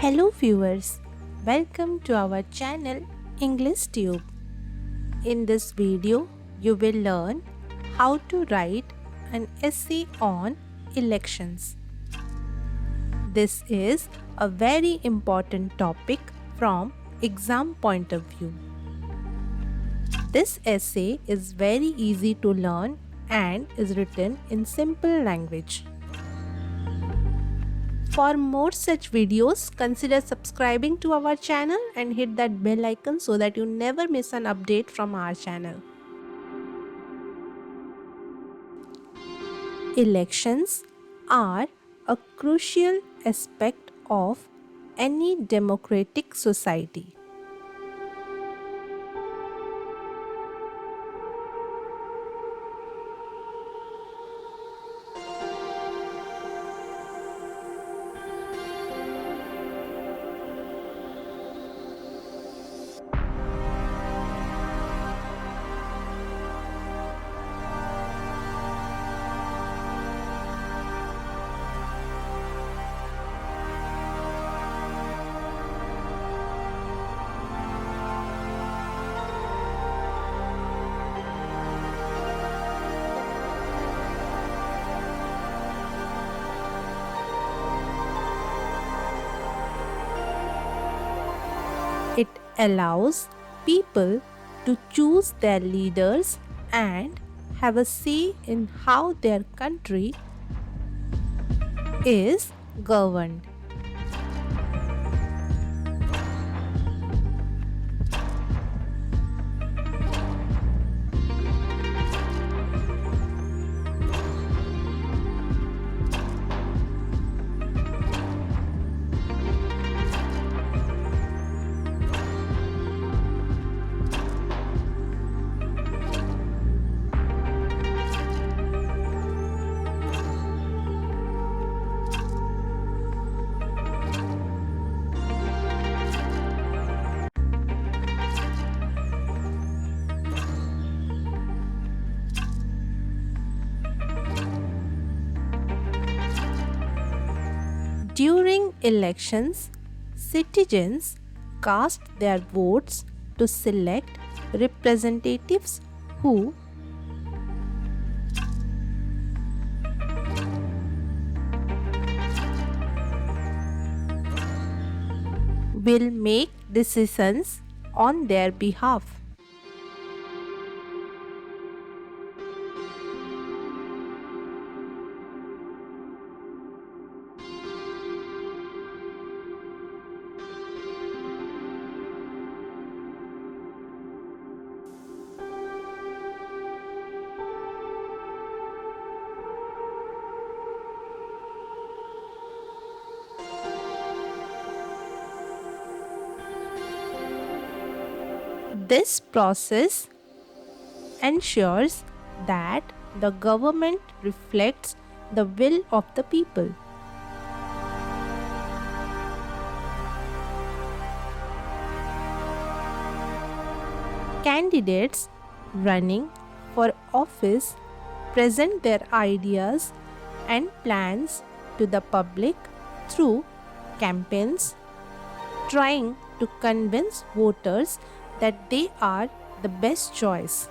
Hello viewers, welcome to our channel English Tube. In this video, you will learn how to write an essay on elections. This is a very important topic from exam point of view. This essay is very easy to learn and is written in simple language. For more such videos, consider subscribing to our channel and hit that bell icon so that you never miss an update from our channel. Elections are a crucial aspect of any democratic society. It allows people to choose their leaders and have a say in how their country is governed. During elections, citizens cast their votes to select representatives who will make decisions on their behalf. This process ensures that the government reflects the will of the people. Candidates running for office present their ideas and plans to the public through campaigns, trying to convince voters that they are the best choice.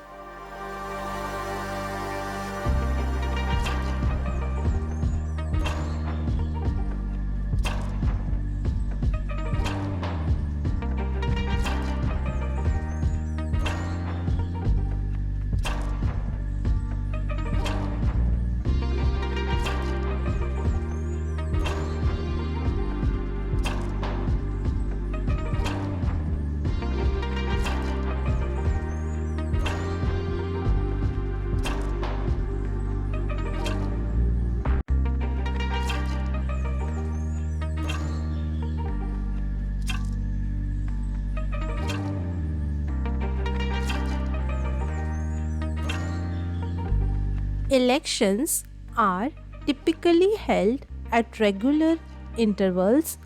Elections are typically held at regular intervals,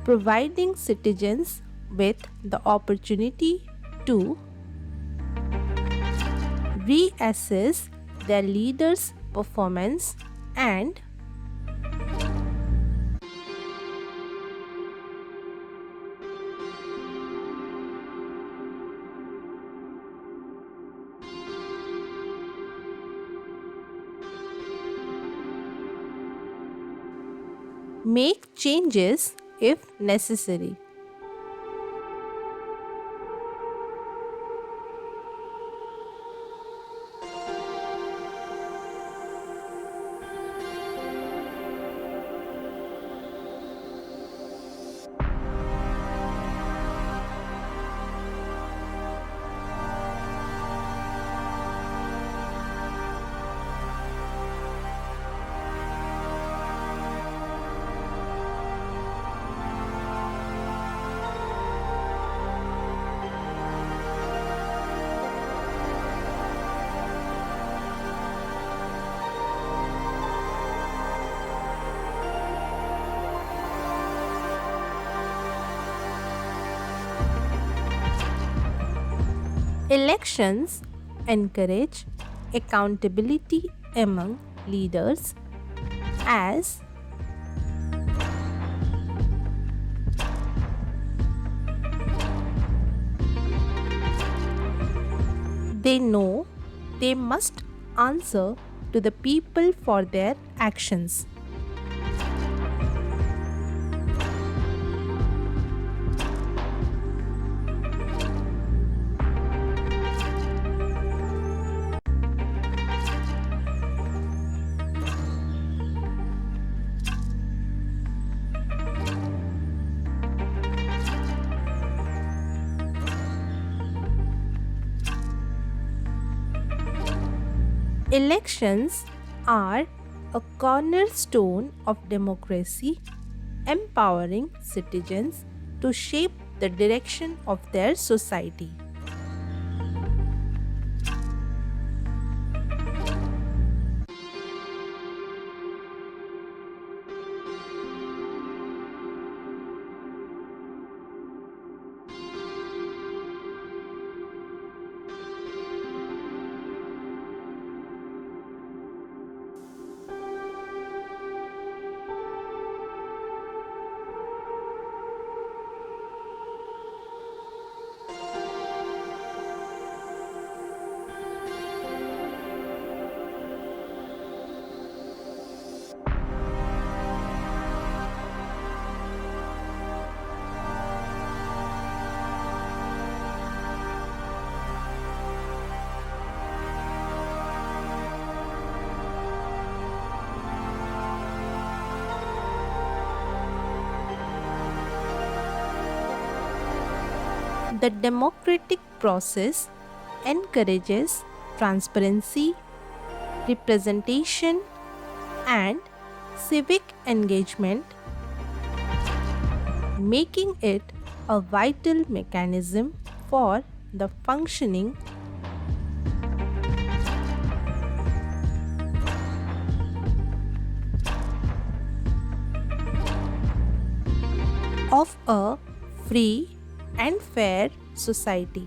providing citizens with the opportunity to reassess their leaders' performance and Make changes if necessary. Elections encourage accountability among leaders as they know they must answer to the people for their actions. Elections are a cornerstone of democracy, empowering citizens to shape the direction of their society. The democratic process encourages transparency, representation, and civic engagement, making it a vital mechanism for the functioning of a free and fair society.